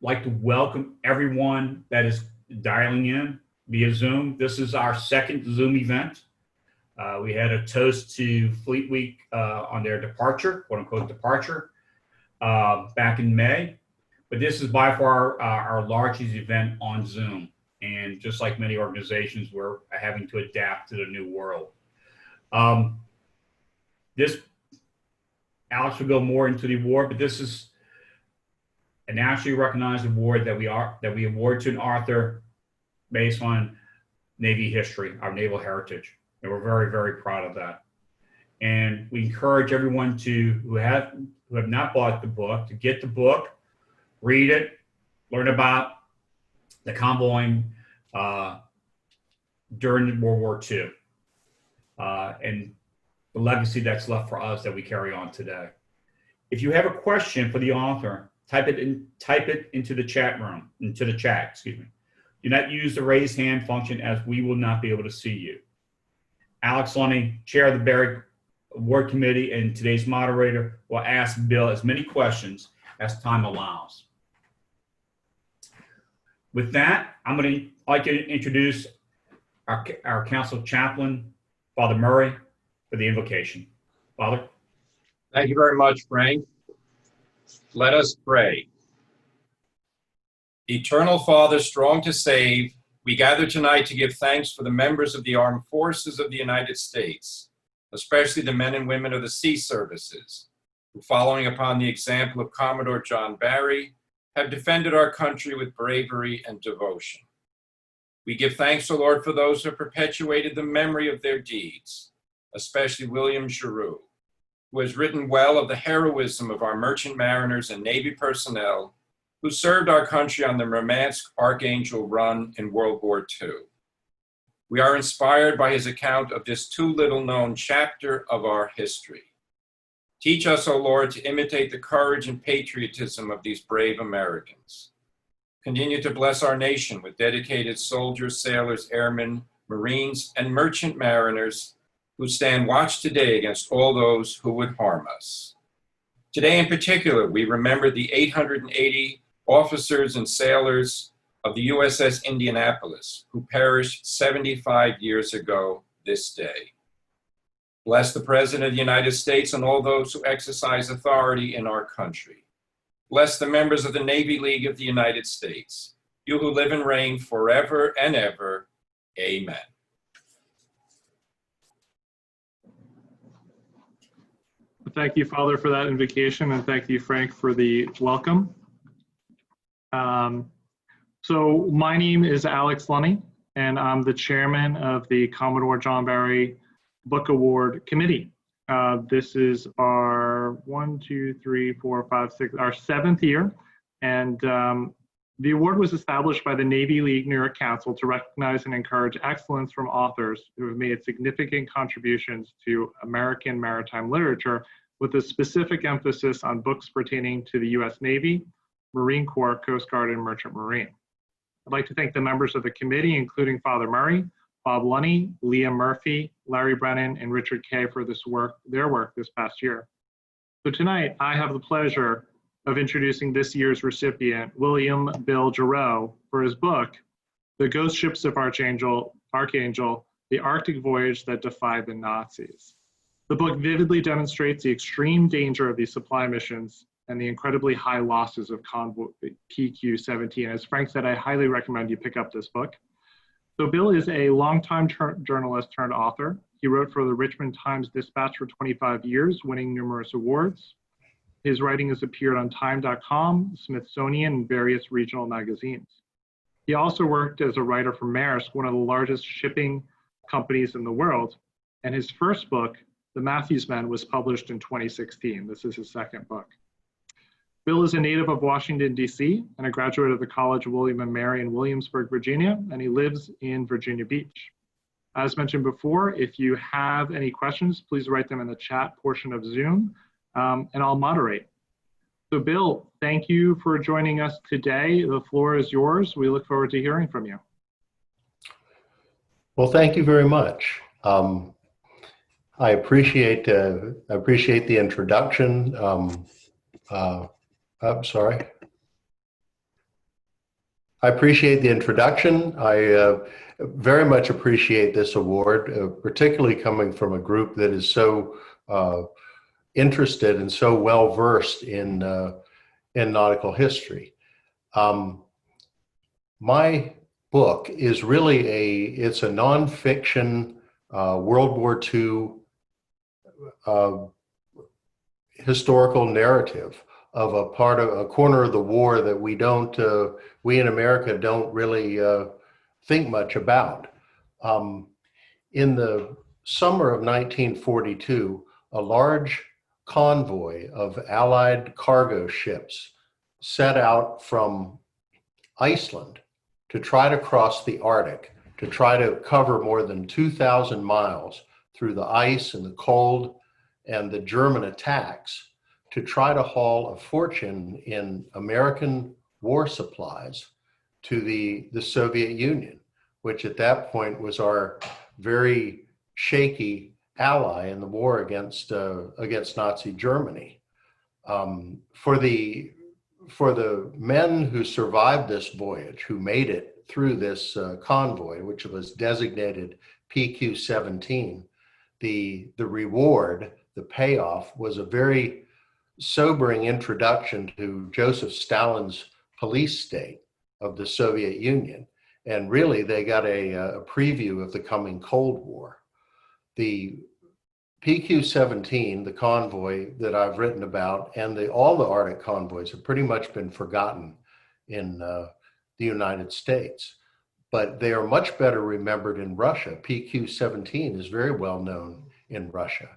like to welcome everyone that is dialing in via Zoom. This is our second Zoom event. We had a toast to Fleet Week on their departure, quote unquote departure, back in May. But this is by far our largest event on Zoom. And just like many organizations, we're having to adapt to the new world. Alex will go more into the award, but this is a nationally recognized award that we award to an author based on Navy history, our naval heritage. And we're very, very proud of that. And we encourage everyone who have not bought the book to get the book, read it, learn about the convoying during World War II, and the legacy that's left for us that we carry on today. If you have a question for the author, type it into the chat room, excuse me. Do not use the raise hand function, as we will not be able to see you. Alex Lunny, chair of the Barry Award Committee and today's moderator, will ask Bill as many questions as time allows. With that, I'm going to like to introduce our council chaplain, Father Murray, for the invocation. Father. Thank you very much, Frank. Let us pray. Eternal Father, strong to save, we gather tonight to give thanks for the members of the Armed Forces of the United States, especially the men and women of the sea services, who, following upon the example of Commodore John Barry, have defended our country with bravery and devotion. We give thanks, O Lord, for those who have perpetuated the memory of their deeds, especially William Geroux, who has written well of the heroism of our merchant mariners and Navy personnel who served our country on the Murmansk Archangel run in World War II. We are inspired by his account of this too little known chapter of our history. Teach us, O Lord, to imitate the courage and patriotism of these brave Americans. Continue to bless our nation with dedicated soldiers, sailors, airmen, Marines, and merchant mariners who stand watch today against all those who would harm us. Today in particular, we remember the 880 officers and sailors of the USS Indianapolis who perished 75 years ago this day. Bless the President of the United States and all those who exercise authority in our country. Bless the members of the Navy League of the United States, you who live and reign forever and ever. Amen. Thank you, Father, for that invocation, and thank you, Frank, for the welcome. So my name is Alex Lunny, and I'm the chairman of the Commodore John Barry Book Award Committee. This is our our seventh year, and the award was established by the Navy League New York Council to recognize and encourage excellence from authors who have made significant contributions to American maritime literature, with a specific emphasis on books pertaining to the U.S. Navy, Marine Corps, Coast Guard, and Merchant Marine. I'd like to thank the members of the committee, including Father Murray, Bob Lunny, Leah Murphy, Larry Brennan, and Richard Kay for their work this past year. So tonight, I have the pleasure of introducing this year's recipient, William Bill Geroux, for his book, The Ghost Ships of Archangel, The Arctic Voyage That Defied the Nazis. The book vividly demonstrates the extreme danger of these supply missions and the incredibly high losses of convoy PQ-17. As Frank said, I highly recommend you pick up this book. So Bill is a longtime journalist turned author. He wrote for the Richmond Times-Dispatch for 25 years, winning numerous awards. His writing has appeared on Time.com, Smithsonian, and various regional magazines. He also worked as a writer for Maersk, one of the largest shipping companies in the world. And his first book, The Matthews Men, was published in 2016. This is his second book. Bill is a native of Washington, D.C., and a graduate of the College of William and Mary in Williamsburg, Virginia, and he lives in Virginia Beach. As mentioned before, if you have any questions, please write them in the chat portion of Zoom, and I'll moderate. So Bill, thank you for joining us today. The floor is yours. We look forward to hearing from you. Well, thank you very much. I appreciate the introduction. I'm sorry. I appreciate the introduction. I very much appreciate this award, particularly coming from a group that is so interested and so well versed in nautical history. My book is really it's a nonfiction World War II historical narrative of a corner of the war that we in America don't really think much about. In the summer of 1942, a large convoy of Allied cargo ships set out from Iceland to try to cross the Arctic, to try to cover more than 2,000 miles through the ice and the cold and the German attacks, to try to haul a fortune in American war supplies to the Soviet Union, which at that point was our very shaky ally in the war against Nazi Germany. For the men who survived this voyage, who made it through this convoy, which was designated PQ-17, the reward, the payoff, was a very sobering introduction to Joseph Stalin's police state of the Soviet Union. And really, they got a preview of the coming Cold War. The PQ-17, the convoy that I've written about, and all the Arctic convoys have pretty much been forgotten in the United States. But they are much better remembered in Russia. PQ-17 is very well known in Russia.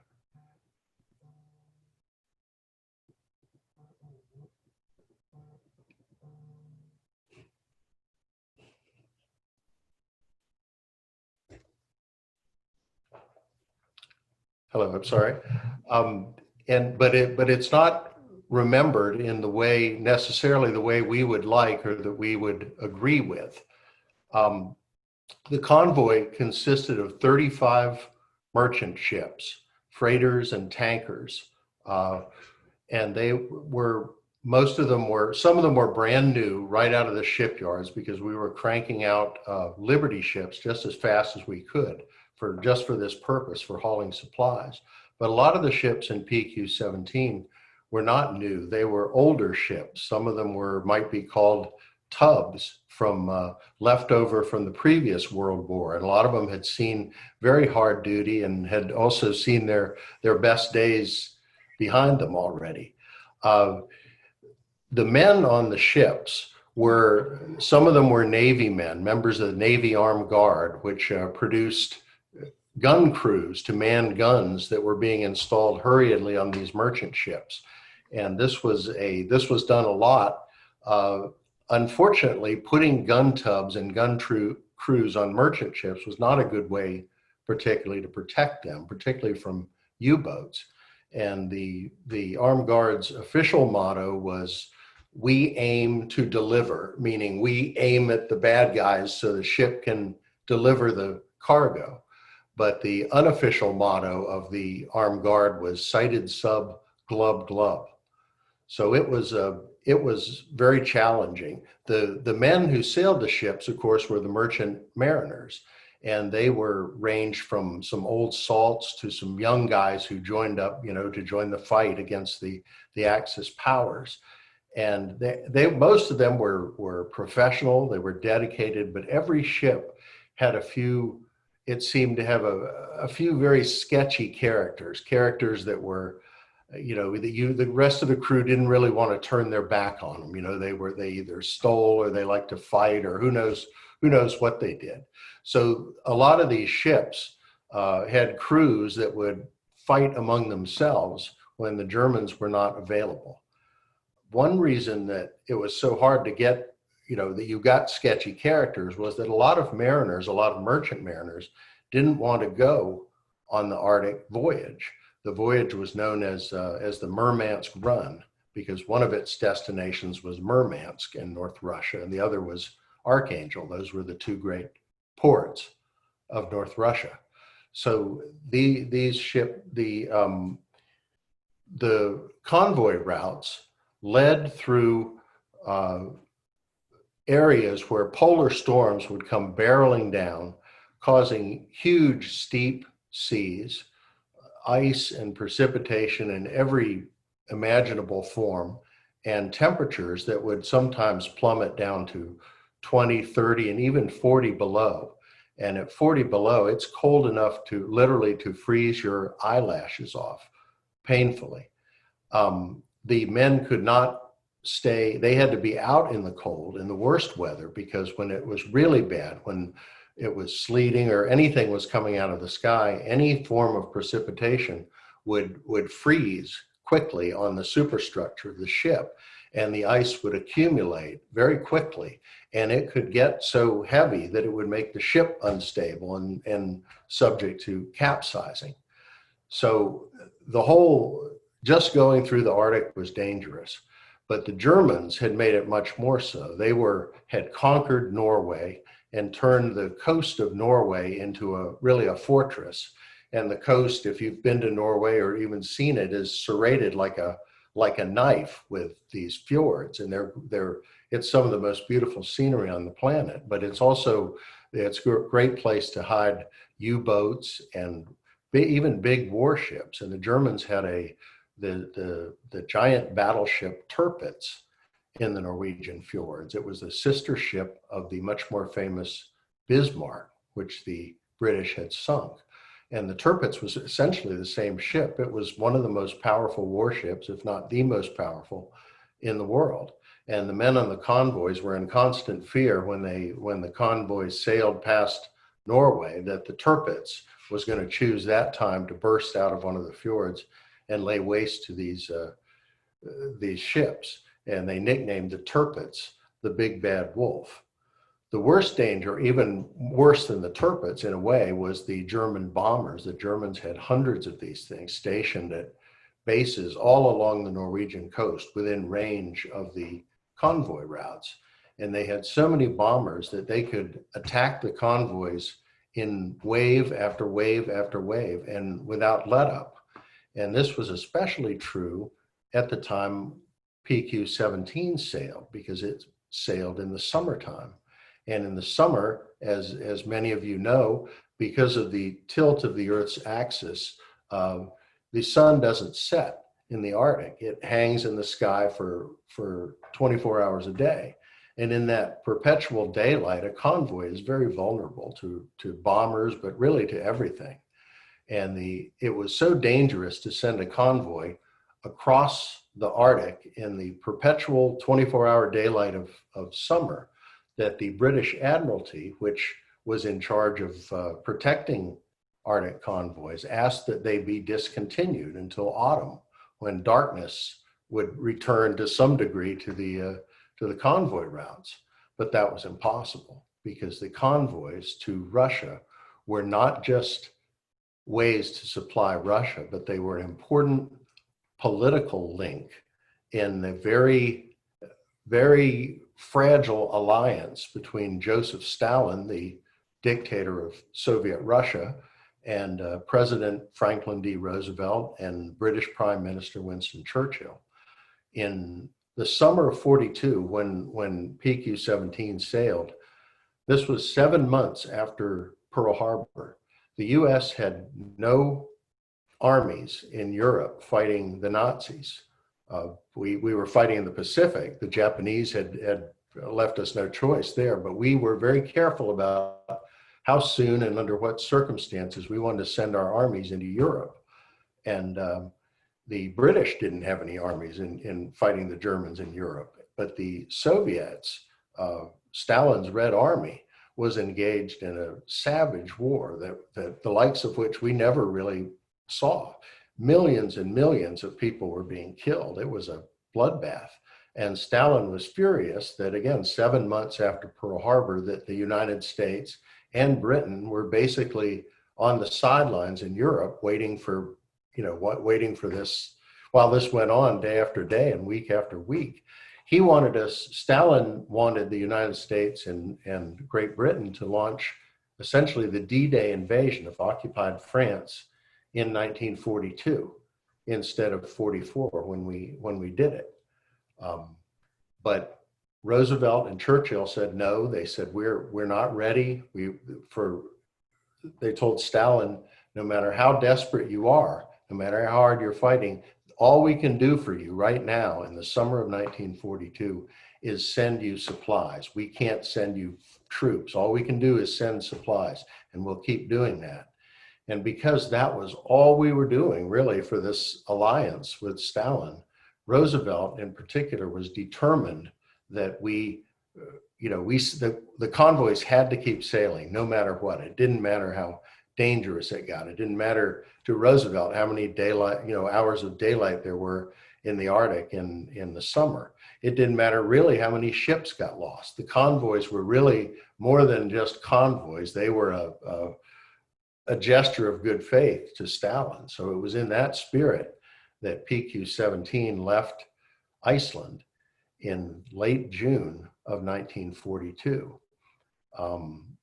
Hello, I'm sorry. But it's not remembered in the way, necessarily the way we would like or that we would agree with. The convoy consisted of 35 merchant ships, freighters and tankers. And some of them were brand new right out of the shipyards, because we were cranking out Liberty ships just as fast as we could for this purpose, for hauling supplies. But a lot of the ships in PQ-17 were not new. They were older ships. Some of them might be called tubs from leftover from the previous World War. And a lot of them had seen very hard duty and had also seen their best days behind them already. The men on the ships some of them were Navy men, members of the Navy Armed Guard, which produced gun crews to man guns that were being installed hurriedly on these merchant ships. And this was done a lot. Unfortunately, putting gun tubs and gun crews on merchant ships was not a good way, particularly to protect them, particularly from U-boats. And the Armed Guard's official motto was, "We aim to deliver," meaning we aim at the bad guys so the ship can deliver the cargo. But the unofficial motto of the Armed Guard was "Sighted sub, glub glub." So it was very challenging. The men who sailed the ships, of course, were the merchant mariners, and they ranged from some old salts to some young guys who joined up, to join the fight against the Axis powers. And most of them were professional, they were dedicated, but every ship had it seemed to have a few very sketchy characters that were, the rest of the crew didn't really want to turn their back on them. They either stole or they liked to fight, or who knows what they did. So a lot of these ships had crews that would fight among themselves when the Germans were not available. One reason that it was so hard to get, that you got sketchy characters, was that a lot of merchant mariners didn't want to go on the Arctic voyage. The voyage was known as the Murmansk Run, because one of its destinations was Murmansk in North Russia, and the other was Archangel. Those were the two great ports of North Russia. So the convoy routes led through areas where polar storms would come barreling down, causing huge steep seas, ice and precipitation in every imaginable form, and temperatures that would sometimes plummet down to 20, 30, and even 40 below. And at 40 below, it's cold enough to literally to freeze your eyelashes off painfully. The men could not stay, they had to be out in the cold in the worst weather, because when it was really bad, when it was sleeting or anything was coming out of the sky, any form of precipitation would freeze quickly on the superstructure of the ship, and the ice would accumulate very quickly, and it could get so heavy that it would make the ship unstable and subject to capsizing. So the whole, just going through the Arctic was dangerous, but the Germans had made it much more so. They had conquered Norway and turned the coast of Norway into really a fortress. And the coast, if you've been to Norway or even seen it, is serrated like a knife with these fjords. And it's some of the most beautiful scenery on the planet, but it's a great place to hide U-boats and even big warships. And the Germans had the giant battleship Tirpitz in the Norwegian fjords. It was the sister ship of the much more famous Bismarck, which the British had sunk. And the Tirpitz was essentially the same ship. It was one of the most powerful warships, if not the most powerful, in the world. And the men on the convoys were in constant fear when the convoys sailed past Norway, that the Tirpitz was going to choose that time to burst out of one of the fjords and lay waste to these ships. And they nicknamed the Tirpitz the Big Bad Wolf. The worst danger, even worse than the Tirpitz in a way, was the German bombers. The Germans had hundreds of these things stationed at bases all along the Norwegian coast within range of the convoy routes. And they had so many bombers that they could attack the convoys in wave after wave after wave and without let up. And this was especially true at the time PQ-17 sailed, because it sailed in the summertime. And in the summer, as many of you know, because of the tilt of the Earth's axis, the sun doesn't set in the Arctic. It hangs in the sky for 24 hours a day. And in that perpetual daylight, a convoy is very vulnerable to bombers, but really to everything. And it was so dangerous to send a convoy across the Arctic in the perpetual 24-hour daylight of summer that the British Admiralty, which was in charge of protecting Arctic convoys, asked that they be discontinued until autumn, when darkness would return to some degree to the convoy routes. But that was impossible, because the convoys to Russia were not just ways to supply Russia, but they were an important political link in the very, very fragile alliance between Joseph Stalin, the dictator of Soviet Russia, and President Franklin D. Roosevelt and British Prime Minister Winston Churchill. In the summer of '42, when PQ-17 sailed, this was 7 months after Pearl Harbor. The US had no armies in Europe fighting the Nazis. We were fighting in the Pacific. The Japanese had left us no choice there, but we were very careful about how soon and under what circumstances we wanted to send our armies into Europe. And the British didn't have any armies in fighting the Germans in Europe, but the Soviets, Stalin's Red Army, was engaged in a savage war that the likes of which we never really saw. Millions and millions of people were being killed. It was a bloodbath. And Stalin was furious that, again, 7 months after Pearl Harbor, that the United States and Britain were basically on the sidelines in Europe waiting for this, while this went on day after day and week after week. Stalin wanted the United States and Great Britain to launch essentially the D-Day invasion of occupied France in 1942 instead of 44 when we did it. But Roosevelt and Churchill said no. They said we're not ready. They told Stalin, no matter how desperate you are, no matter how hard you're fighting, all we can do for you right now in the summer of 1942 is send you supplies. We can't send you troops. All we can do is send supplies, and we'll keep doing that. And because that was all we were doing really for this alliance with Stalin, Roosevelt in particular was determined that the convoys had to keep sailing no matter what. It didn't matter how dangerous it got. It didn't matter to Roosevelt how many hours of daylight there were in the Arctic in the summer. It didn't matter really how many ships got lost. The convoys were really more than just convoys. They were a gesture of good faith to Stalin. So it was in that spirit that PQ-17 left Iceland in late June of 1942.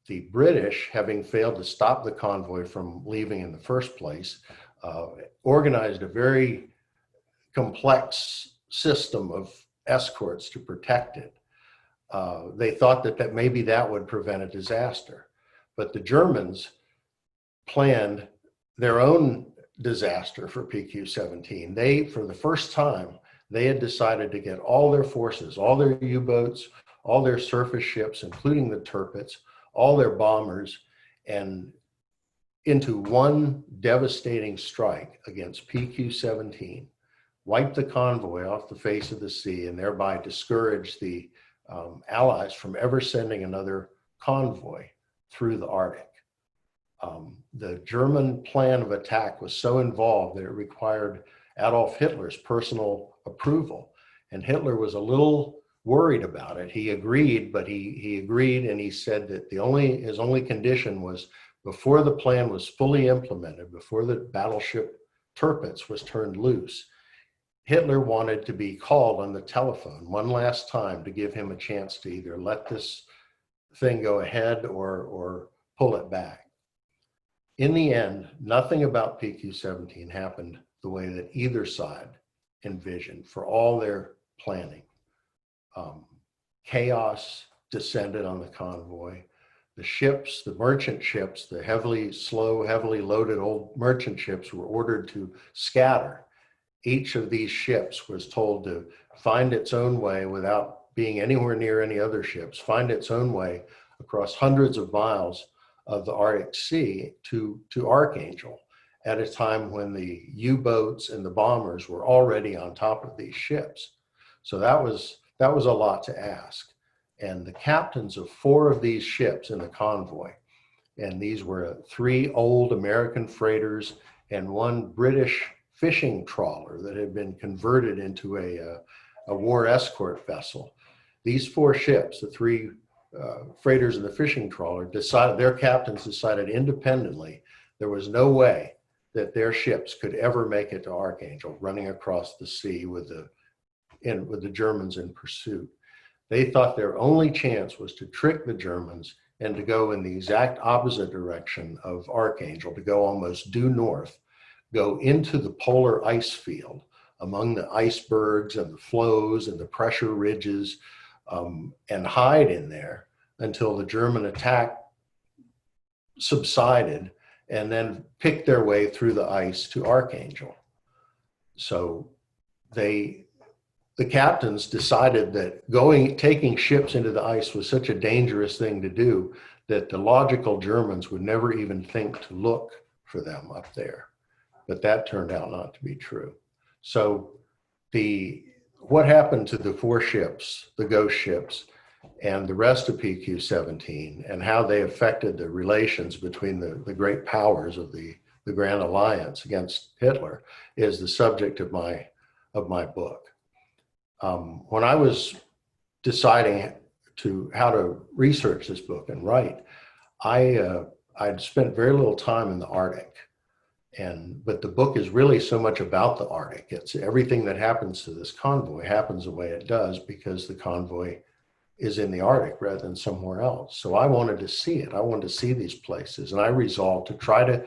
The British, having failed to stop the convoy from leaving in the first place, organized a very complex system of escorts to protect it. They thought that maybe that would prevent a disaster. But the Germans planned their own disaster for PQ-17. They, for the first time, they had decided to get all their forces, all their U-boats, all their surface ships, including the Tirpitz, all their bombers, and into one devastating strike against PQ-17, wipe the convoy off the face of the sea, and thereby discourage the Allies from ever sending another convoy through the Arctic. The German plan of attack was so involved that it required Adolf Hitler's personal approval. And Hitler was a little worried about it. He agreed, but he agreed, and he said that his only condition was before the plan was fully implemented, before the battleship Tirpitz was turned loose, Hitler wanted to be called on the telephone one last time to give him a chance to either let this thing go ahead or pull it back. In the end, nothing about PQ-17 happened the way that either side envisioned for all their planning. Chaos descended on the convoy. The ships, the merchant ships, the heavily loaded old merchant ships were ordered to scatter. Each of these ships was told to find its own way without being anywhere near any other ships, find its own way across hundreds of miles of the Arctic Sea to Archangel at a time when the U-boats and the bombers were already on top of these ships. So that was a lot to ask. And the captains of 4 of these ships in the convoy, and these were 3 old American freighters and 1 British fishing trawler that had been converted into a war escort vessel. These 4 ships, the 3 freighters and the fishing trawler, their captains decided independently there was no way that their ships could ever make it to Archangel, running across the sea with the Germans in pursuit. They thought their only chance was to trick the Germans and to go in the exact opposite direction of Archangel, to go almost due north, go into the polar ice field among the icebergs and the floes and the pressure ridges, and hide in there until the German attack subsided, and then pick their way through the ice to Archangel. So the captains decided that taking ships into the ice was such a dangerous thing to do that the logical Germans would never even think to look for them up there. But that turned out not to be true. So what happened to the 4 ships, the Ghost ships, and the rest of PQ-17, and how they affected the relations between the great powers of the Grand Alliance against Hitler, is the subject of my book. When I was deciding how to research this book and write, I'd spent very little time in the Arctic. But the book is really so much about the Arctic. It's everything that happens to this convoy happens the way it does because the convoy is in the Arctic rather than somewhere else. So I wanted to see it. I wanted to see these places. And I resolved to try to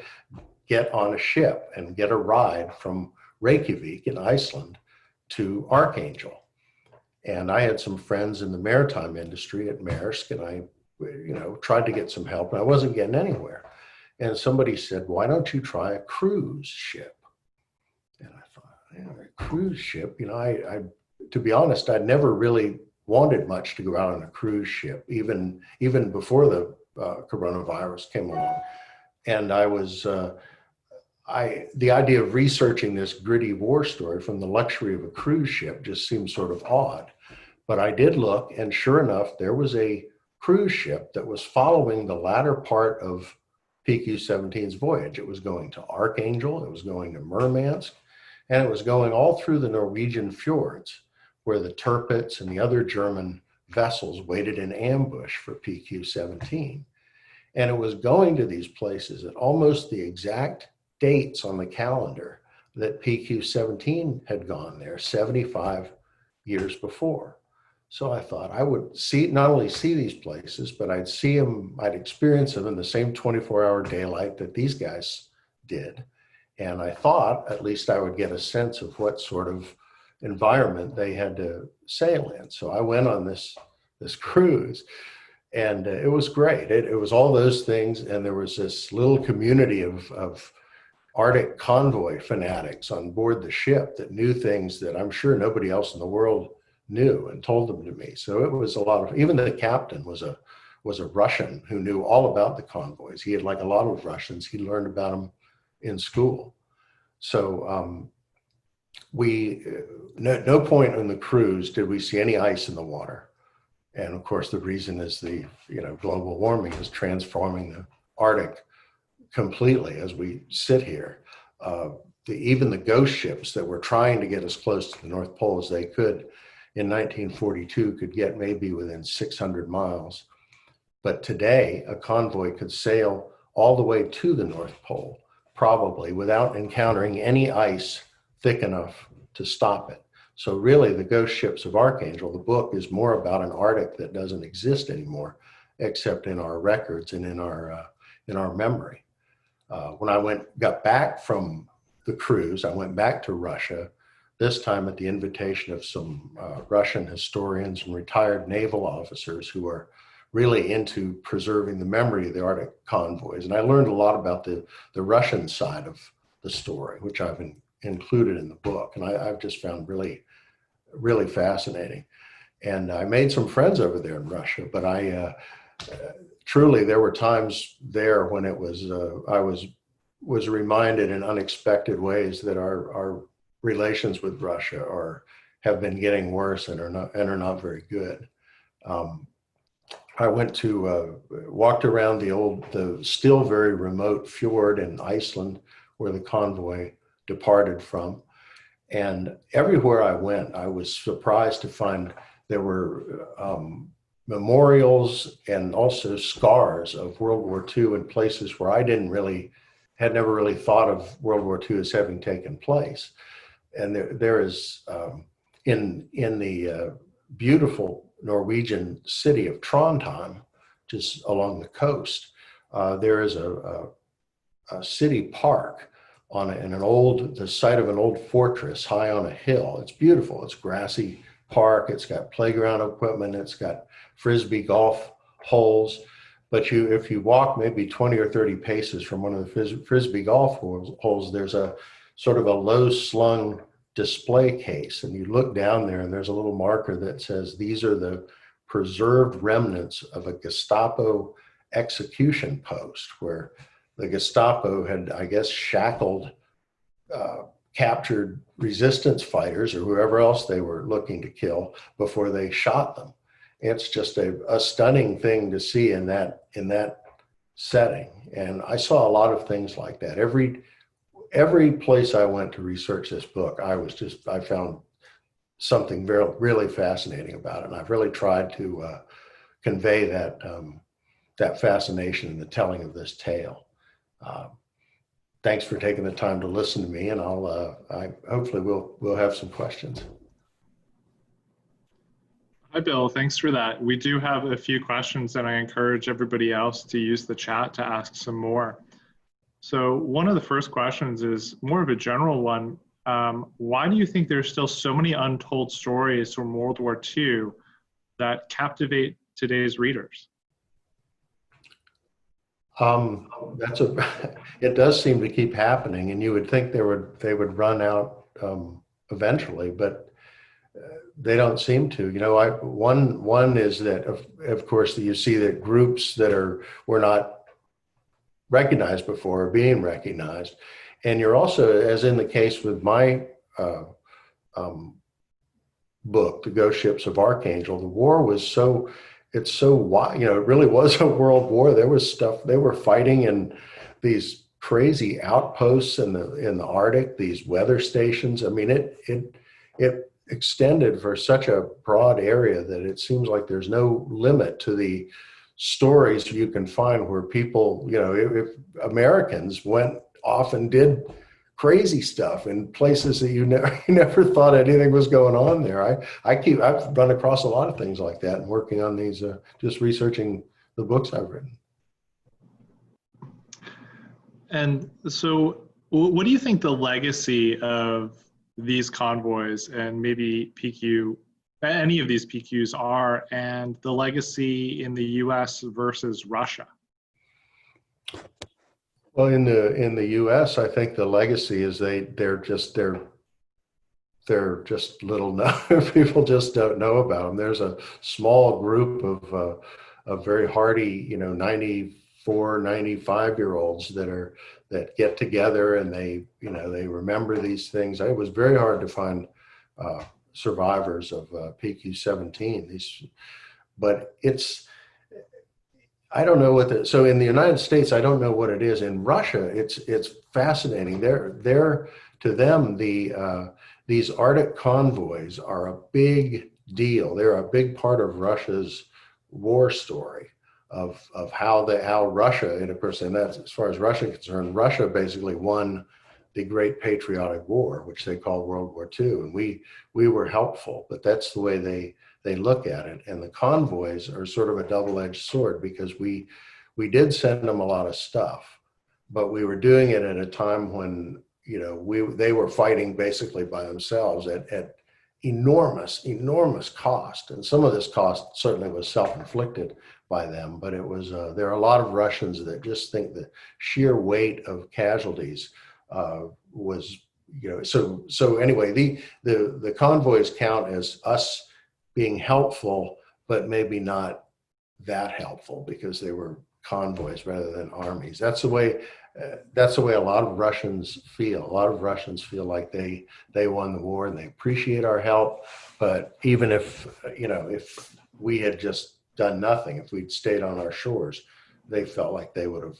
get on a ship and get a ride from Reykjavik in Iceland to Archangel. And I had some friends in the maritime industry at Maersk, and I, tried to get some help, and I wasn't getting anywhere. And somebody said, "Why don't you try a cruise ship?" And I thought, yeah, a cruise ship, I to be honest, I'd never really wanted much to go out on a cruise ship, even before the coronavirus came along. And I was, the idea of researching this gritty war story from the luxury of a cruise ship just seemed sort of odd. But I did look, and sure enough, there was a cruise ship that was following the latter part of PQ-17's voyage. It was going to Archangel, it was going to Murmansk, and it was going all through the Norwegian fjords, where the Tirpitz and the other German vessels waited in ambush for PQ-17. And it was going to these places at almost the exact dates on the calendar that PQ-17 had gone there 75 years before. So I thought I would not only see these places, but I'd see them, I'd experience them in the same 24-hour daylight that these guys did. And I thought at least I would get a sense of what sort of environment they had to sail in. So I went on this cruise, and it was great. It was all those things, and there was this little community of Arctic convoy fanatics on board the ship that knew things that I'm sure nobody else in the world knew, and told them to me. So it was a lot of, even the captain was a Russian who knew all about the convoys. He had, like a lot of Russians, he learned about them in school. So no point on the cruise did we see any ice in the water. And of course, the reason is the global warming is transforming the Arctic completely as we sit here. Even the ghost ships that were trying to get as close to the North Pole as they could in 1942 could get maybe within 600 miles. But today, a convoy could sail all the way to the North Pole, probably without encountering any ice thick enough to stop it. So really, the Ghost Ships of Archangel, the book, is more about an Arctic that doesn't exist anymore, except in our records and in our memory. When I got back from the cruise, I went back to Russia, this time at the invitation of some Russian historians and retired naval officers who are really into preserving the memory of the Arctic convoys. And I learned a lot about the Russian side of the story, which I've included in the book. And I've just found really, really fascinating. And I made some friends over there in Russia, but truly there were times there when it was, I was reminded in unexpected ways that our relations with Russia have been getting worse and are not very good. I went to walked around the still very remote fjord in Iceland where the convoy departed from, and everywhere I went, I was surprised to find there were memorials and also scars of World War II in places where I had never really thought of World War II as having taken place. And there is in the beautiful Norwegian city of Trondheim, just along the coast, there is a city park the site of an old fortress high on a hill. It's beautiful. It's a grassy park. It's got playground equipment. It's got frisbee golf holes. But if you walk maybe 20 or 30 paces from one of the frisbee golf holes, there's a sort of a low slung display case. And you look down there and there's a little marker that says, these are the preserved remnants of a Gestapo execution post, where the Gestapo had, I guess, shackled, captured resistance fighters or whoever else they were looking to kill before they shot them. It's just a stunning thing to see in that setting. And I saw a lot of things like that. Every place I went to research this book, I found something really fascinating about it. And I've really tried to convey that fascination in the telling of this tale. Thanks for taking the time to listen to me, and hopefully we'll have some questions. Hi, Bill. Thanks for that. We do have a few questions, and I encourage everybody else to use the chat to ask some more. So one of the first questions is more of a general one. Why do you think there's still so many untold stories from World War II that captivate today's readers? That's it does seem to keep happening, and you would think they would run out eventually, but they don't seem to. One is that of course that you see that groups that were not recognized before are being recognized, and you're also, as in the case with my book, The Ghost Ships of Archangel, the war was it's so wide, it really was a world war. There was stuff they were fighting in these crazy outposts in the Arctic, these weather stations. I mean, it extended for such a broad area that it seems like there's no limit to the stories you can find where people, if Americans went off and did crazy stuff in places that you never thought anything was going on there. I've run across a lot of things like that and working on these, just researching the books I've written. And so what do you think the legacy of these convoys and maybe any of these PQs are, and the legacy in the US versus Russia? Well, in the U.S., I think the legacy is they're just little known. People just don't know about them. There's a small group of very hardy, 94, 95-year-olds that get together and they remember these things. It was very hard to find survivors of PQ-17. But I don't know so in the United States, I don't know what it is. In Russia, it's fascinating. To them, these Arctic convoys are a big deal. They're a big part of Russia's war story of how Russia, and of course, and that's as far as Russia is concerned, Russia basically won the Great Patriotic War, which they called World War II, and we were helpful, but that's the way they look at it. And the convoys are sort of a double-edged sword because we did send them a lot of stuff, but we were doing it at a time when they were fighting basically by themselves at enormous cost, and some of this cost certainly was self-inflicted by them. But it was there are a lot of Russians that just think the sheer weight of casualties was so anyway the convoys count as us being helpful, but maybe not that helpful because they were convoys rather than armies. That's the way a lot of Russians feel. A lot of Russians feel like they won the war and they appreciate our help. But even if we had just done nothing, if we'd stayed on our shores, they felt like they would have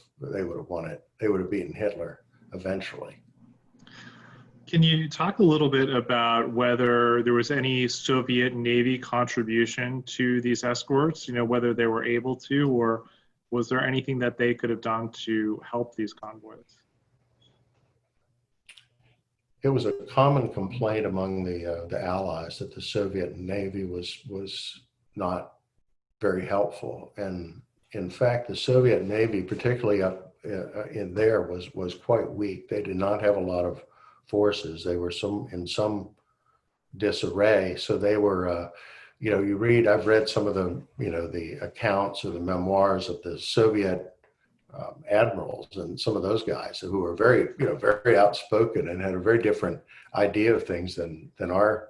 won it. They would have beaten Hitler eventually. Can you talk a little bit about whether there was any Soviet Navy contribution to these escorts, whether they were able to, or was there anything that they could have done to help these convoys? It was a common complaint among the Allies that the Soviet Navy was not very helpful. And in fact, the Soviet Navy, particularly up in there, was quite weak. They did not have a lot of forces. They were in some disarray. So they were, I've read some of the accounts or the memoirs of the Soviet admirals and some of those guys who were very, very outspoken and had a very different idea of things than our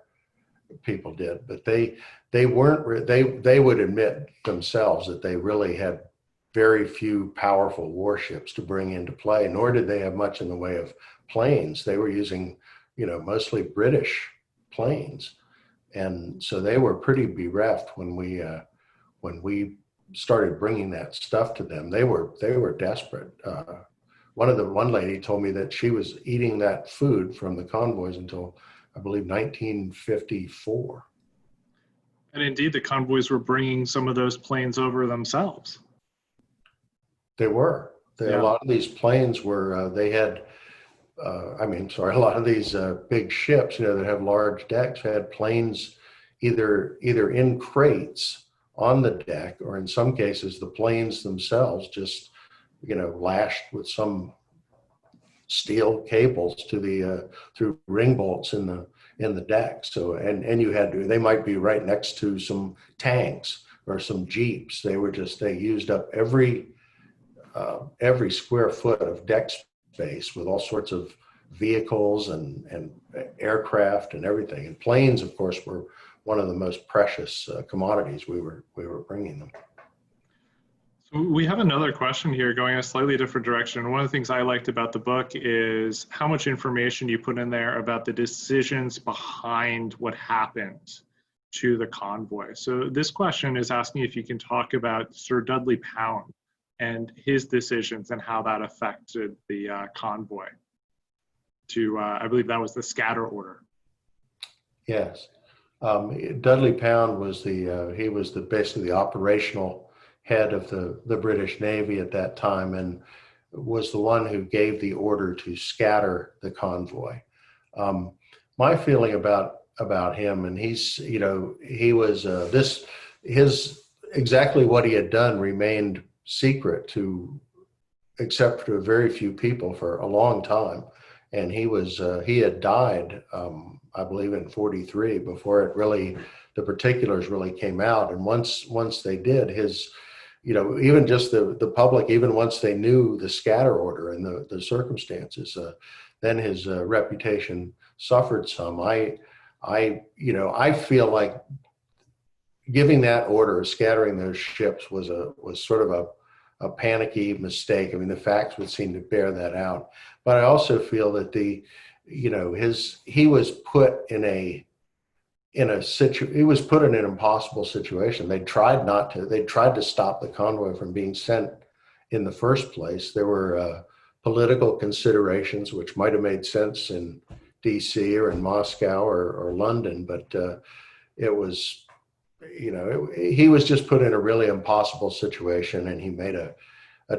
people did. But they would admit themselves that they really had very few powerful warships to bring into play, nor did they have much in the way of planes. They were using, mostly British planes. And so they were pretty bereft when we started bringing that stuff to them. They were desperate. One lady told me that she was eating that food from the convoys until, I believe, 1954. And indeed, the convoys were bringing some of those planes over themselves. They were. A lot of these planes were, they had, a lot of these big ships, that have large decks had planes either in crates on the deck, or in some cases, the planes themselves just, lashed with some steel cables to the through ring bolts in the deck. So and you had to, they might be right next to some tanks or some jeeps. They used up every square foot of deck space with all sorts of vehicles and aircraft and everything. And planes, of course, were one of the most precious commodities we were bringing them. So we have another question here going a slightly different direction. One of the things I liked about the book is how much information you put in there about the decisions behind what happened to the convoy. So this question is asking if you can talk about Sir Dudley Pound and his decisions and how that affected the convoy to, I believe that was the scatter order. Yes. Dudley Pound was basically the operational head of the British Navy at that time, and was the one who gave the order to scatter the convoy. My feeling about him, and his exactly what he had done remained secret except to very few people for a long time. And he had died, I believe in 43 before the particulars really came out. And once they did, even just the public, even once they knew the scatter order and the circumstances, then his reputation suffered some. I feel like giving that order, scattering those ships, was sort of a panicky mistake. I mean, the facts would seem to bear that out. But I also feel that he was put in an impossible situation. They tried to stop the convoy from being sent in the first place. There were political considerations which might have made sense in DC or in Moscow or London, but it was, he was just put in a really impossible situation, and he made a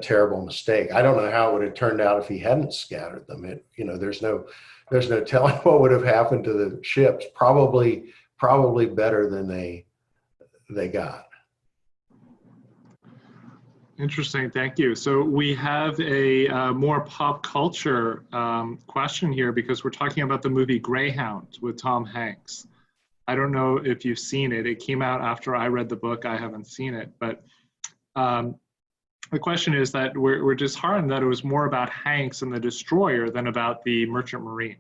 terrible mistake. I don't know how it would have turned out if he hadn't scattered them. There's no telling what would have happened to the ships. Probably better than they got. Interesting, thank you. So we have a more pop culture question here, because we're talking about the movie Greyhound with Tom Hanks. I don't know if you've seen it. It came out after I read the book. I haven't seen it, but the question is that we're disheartened that it was more about Hanks and the destroyer than about the merchant marine.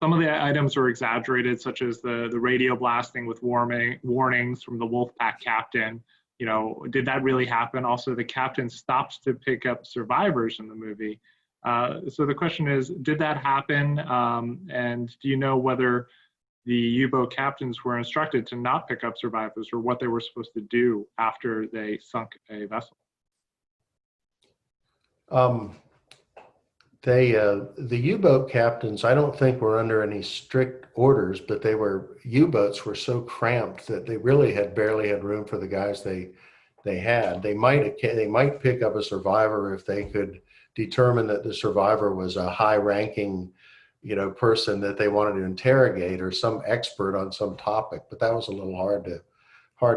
Some of the items were exaggerated, such as the radio blasting with warnings from the Wolfpack captain. Did that really happen? Also, the captain stopped to pick up survivors in the movie. So the question is, did that happen? And do you know whether the U-boat captains were instructed to not pick up survivors, or what they were supposed to do after they sunk a vessel? The U-boat captains, I don't think were under any strict orders, but U-boats were so cramped that they really barely had room for the guys they had. They might pick up a survivor if they could determine that the survivor was a high-ranking, person that they wanted to interrogate, or some expert on some topic. But that was a little hard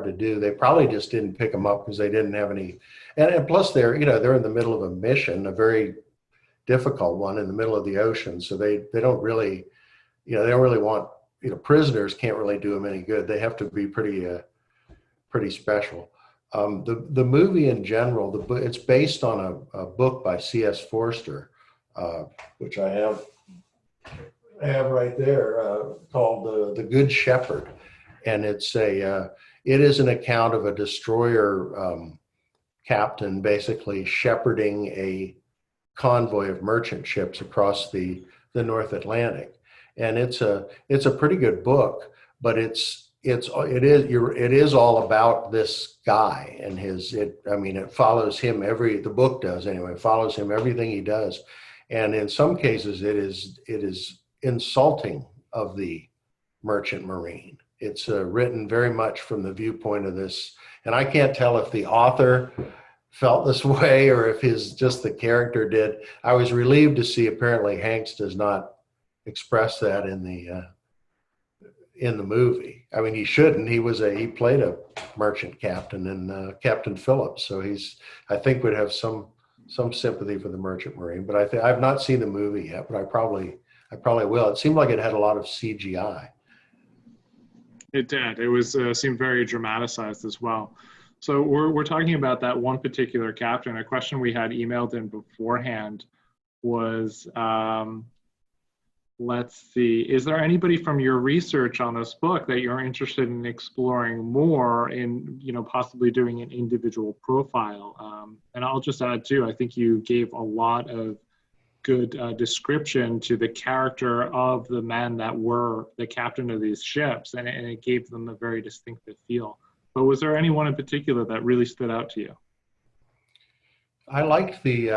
to do. They probably just didn't pick them up because they didn't have any. And plus, they're in the middle of a mission, a very difficult one in the middle of the ocean. So they don't really, they don't really want, prisoners can't really do them any good. They have to be pretty special. The movie in general, it's based on a book by C.S. Forster, which I have right there, called The Good Shepherd. And it is an account of a destroyer captain basically shepherding a convoy of merchant ships across the North Atlantic. And it's a pretty good book, but it is all about this guy and it follows him the book does anyway, it follows him everything he does. And in some cases it is insulting of the merchant marine. It's written very much from the viewpoint of this, and I can't tell if the author felt this way or if just the character did. I was relieved to see apparently Hanks does not express that in the movie. I mean, he shouldn't. He played a merchant captain in Captain Phillips, so I think would have some some sympathy for the Merchant Marine. But I've not seen the movie yet, but I probably will. It seemed like it had a lot of CGI. It did. It was seemed very dramatized as well. So we're talking about that one particular captain. A question we had emailed in beforehand was, let's see, is there anybody from your research on this book that you're interested in exploring more in, possibly doing an individual profile? And I'll just add too, I think you gave a lot of good description to the character of the men that were the captain of these ships, and it gave them a very distinctive feel. But was there anyone in particular that really stood out to you? I like the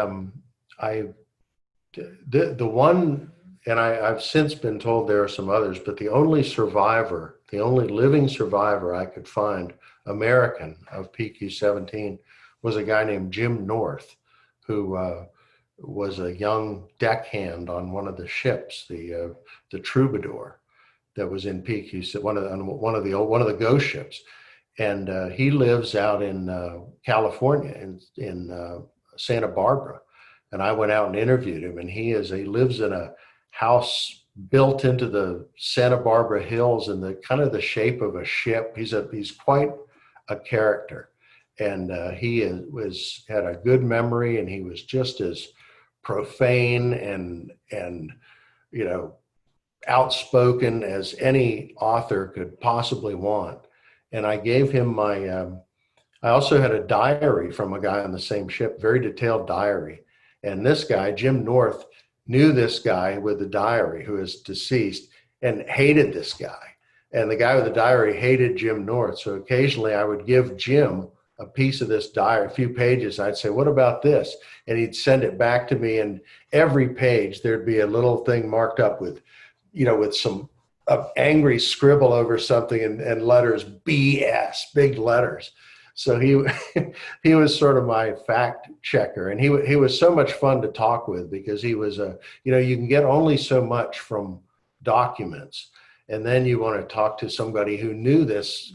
one, and I've since been told there are some others, but the only living survivor I could find, American, of PQ-17 was a guy named Jim North, who was a young deckhand on one of the ships, the Troubadour, that was in PQ, one of the Ghost ships, and he lives out in California, in Santa Barbara, and I went out and interviewed him, and he lives in a house built into the Santa Barbara hills in the kind of the shape of a ship. He's quite a character, and he had a good memory, and he was just as profane and outspoken as any author could possibly want. And I gave him I also had a diary from a guy on the same ship, very detailed diary. And this guy, Jim North, knew this guy with the diary who is deceased and hated this guy. And the guy with the diary hated Jim North. So occasionally I would give Jim a piece of this diary, a few pages. I'd say, what about this? And he'd send it back to me. And every page there'd be a little thing marked up with some angry scribble over something and letters, BS, big letters. So he was sort of my fact checker, and he was so much fun to talk with, because he was you can get only so much from documents, and then you want to talk to somebody who knew this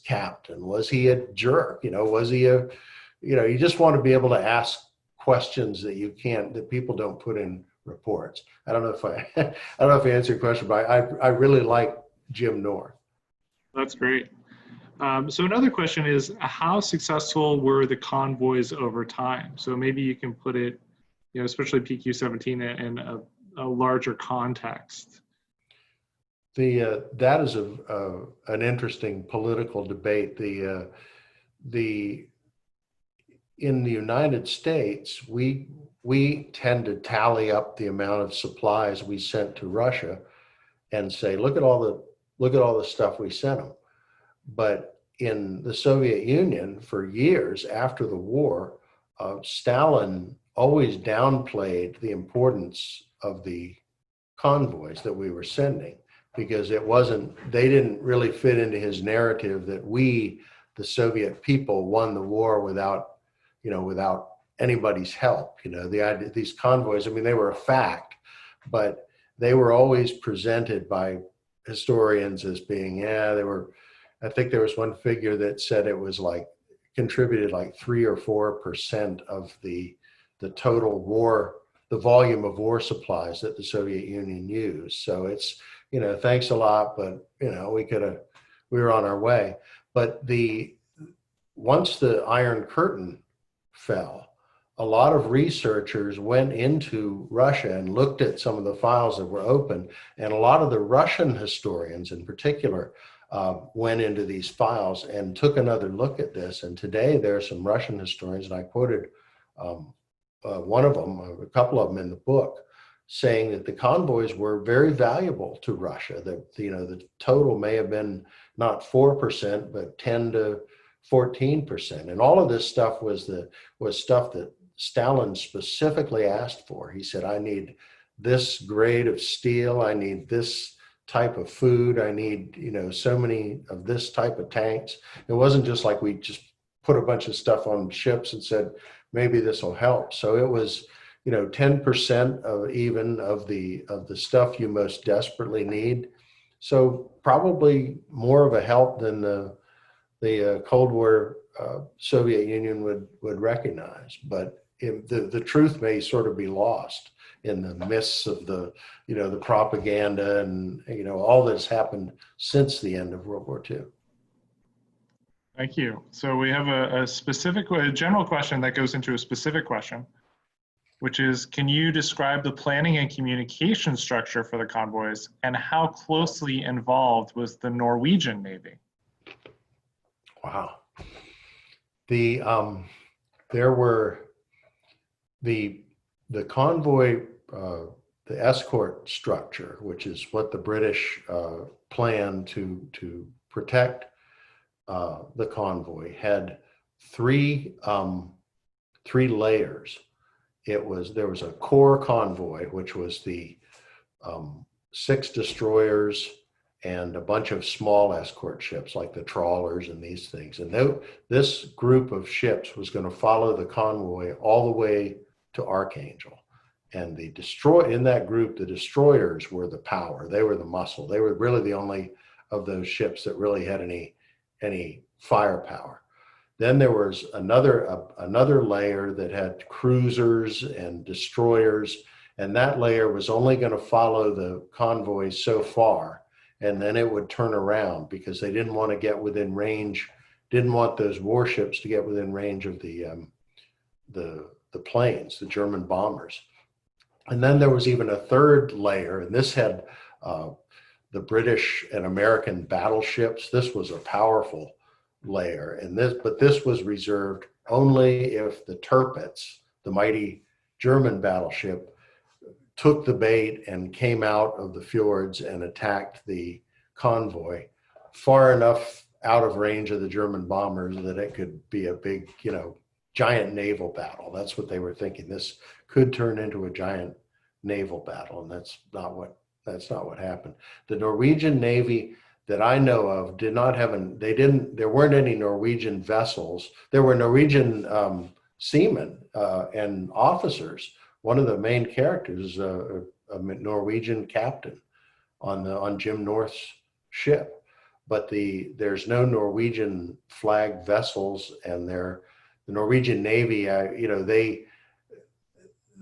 captain. Was he a jerk? Was he you just want to be able to ask questions that people don't put in reports. I don't know if I answered your question, but I really like Jim North. That's great. So another question is, how successful were the convoys over time? So maybe you can put it, especially PQ-17 in a larger context. That is an interesting political debate. In the United States, we tend to tally up the amount of supplies we sent to Russia and say, look at all the stuff we sent them. But in the Soviet Union, for years after the war, Stalin always downplayed the importance of the convoys that we were sending, because they didn't really fit into his narrative that we, the Soviet people, won the war without anybody's help. These convoys, they were a fact, but they were always presented by historians as being, I think there was one figure that said it was contributed 3 or 4% of the total war, the volume of war supplies that the Soviet Union used. So it's, thanks a lot, but we were on our way. But once the Iron Curtain fell, a lot of researchers went into Russia and looked at some of the files that were open, and a lot of the Russian historians in particular went into these files and took another look at this. And today there are some Russian historians, and I quoted one of them, a couple of them in the book, saying that the convoys were very valuable to Russia. That the total may have been not 4%, but 10 to 14%. And all of this stuff was stuff that Stalin specifically asked for. He said, I need this grade of steel, I need this type of food, I need so many of this type of tanks. It wasn't just like we just put a bunch of stuff on ships and said maybe this will help. So it was 10% of the stuff you most desperately need. So probably more of a help than the Cold War Soviet Union would recognize. But the truth may sort of be lost in the mists of the, the propaganda and, all that's happened since the end of World War II. Thank you. So we have a general question that goes into a specific question, which is, can you describe the planning and communication structure for the convoys, and how closely involved was the Norwegian Navy? Wow. There were the convoy, the escort structure, which is what the British planned to protect the convoy, had three layers. There was a core convoy, which was the 6 destroyers and a bunch of small escort ships like the trawlers and these things. And this group of ships was going to follow the convoy all the way to Archangel. And in that group, the destroyers were the power. They were the muscle. They were really the only of those ships that really had any firepower. Then there was another layer that had cruisers and destroyers, and that layer was only going to follow the convoys so far, and then it would turn around because they didn't want to get within range, didn't want those warships to get within range of the planes, the German bombers. And then there was even a third layer, and this had the British and American battleships. This was a powerful layer, but this was reserved only if the Tirpitz, the mighty German battleship, took the bait and came out of the fjords and attacked the convoy far enough out of range of the German bombers that it could be a big, giant naval battle. That's what they were thinking. This could turn into a giant naval battle, and that's not what happened. The Norwegian Navy that I know of did not have there weren't any Norwegian vessels. There were Norwegian seamen and officers. One of the main characters is a Norwegian captain on Jim North's ship, but there's no Norwegian flag vessels, and the Norwegian Navy,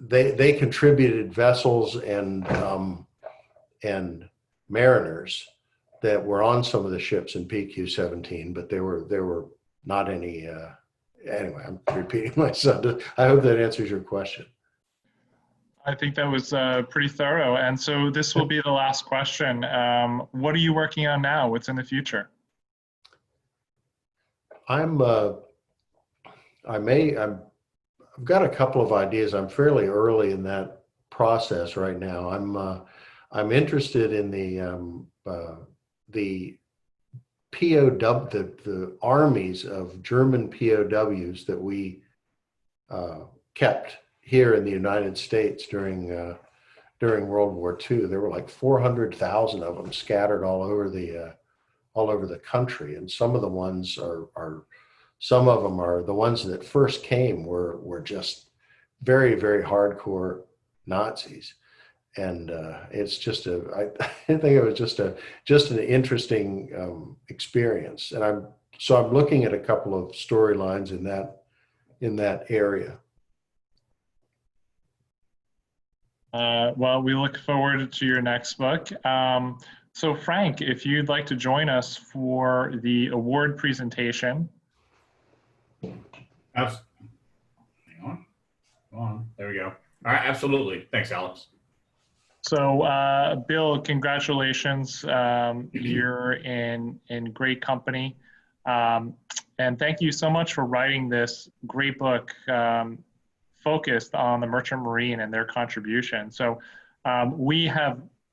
they contributed vessels and mariners that were on some of the ships in PQ-17, but there were not any. Anyway, I'm repeating myself. I hope that answers your question. I think that was pretty thorough. And so this will be the last question. What are you working on now? What's in the future? I've got a couple of ideas. I'm fairly early in that process right now. I'm interested in the POW, the armies of German POWs that we kept here in the United States during World War II. There were like 400,000 of them scattered all over the country, and some of them are the ones that first came were just very, very hardcore Nazis. And it's just I think it was just an interesting experience. And I'm looking at a couple of storylines in that area. Well, we look forward to your next book. So Frank, if you'd like to join us for the award presentation. Hang on. Come on. There we go. All right. Absolutely. Thanks, Alex. So, Bill, congratulations. You're in great company. And thank you so much for writing this great book focused on the Merchant Marine and their contribution. So we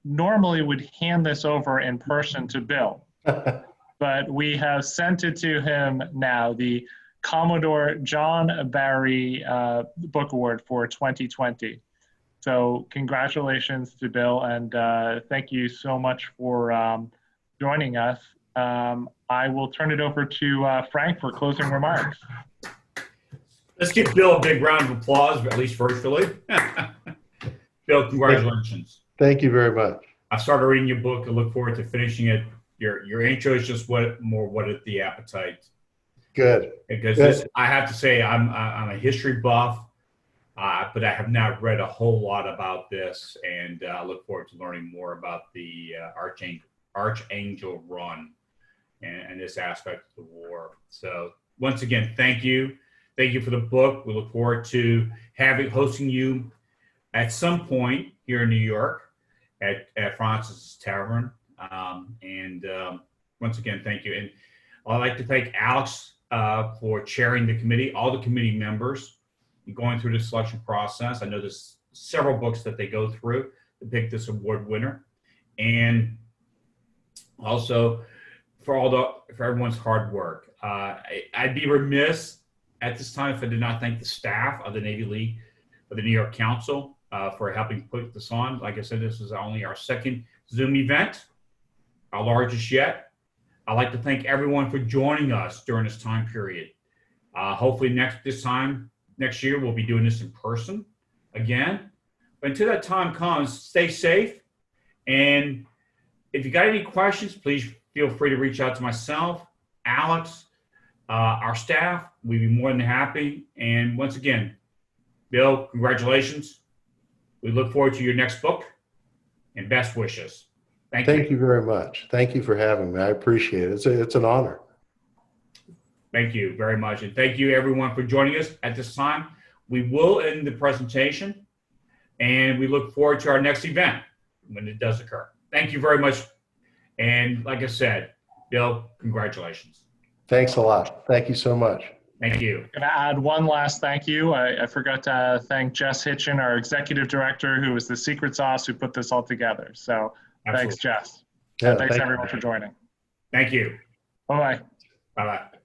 normally would hand this over in person to Bill, but we have sent it to him now, the Commodore John Barry Book Award for 2020. So congratulations to Bill, and thank you so much for joining us. I will turn it over to Frank for closing remarks. Let's give Bill a big round of applause, at least virtually. Bill, congratulations. Thank you very much. I started reading your book and look forward to finishing it. Your intro is just whetted the appetite. Good. Because I have to say, I'm a history buff. but I have not read a whole lot about this, and I look forward to learning more about the Archangel run and this aspect of the war. So once again, thank you. Thank you for the book. We look forward to hosting you at some point here in New York at Francis Tavern. Once again, thank you. And I'd like to thank Alex for chairing the committee, all the committee members, going through the selection process. I know there's several books that they go through to pick this award winner. And also for everyone's hard work. I'd be remiss at this time if I did not thank the staff of the Navy League of the New York Council for helping put this on. Like I said, this is only our second Zoom event, our largest yet. I'd like to thank everyone for joining us during this time period. Hopefully next year, we'll be doing this in person again. But until that time comes, stay safe. And if you got any questions, please feel free to reach out to myself, Alex, our staff. We'd be more than happy. And once again, Bill, congratulations. We look forward to your next book, and best wishes. Thank you very much. Thank you for having me. I appreciate it. It's an honor. Thank you very much. And thank you everyone for joining us at this time. We will end the presentation, and we look forward to our next event when it does occur. Thank you very much. And like I said, Bill, congratulations. Thanks a lot. Thank you so much. Thank you. I'm going to add one last thank you. I forgot to thank Jess Hitchin, our executive director, who was the secret sauce who put this all together. So Absolutely. thanks, Jess. Yeah, Thanks everyone for joining. Thank you. Bye-bye. Bye-bye.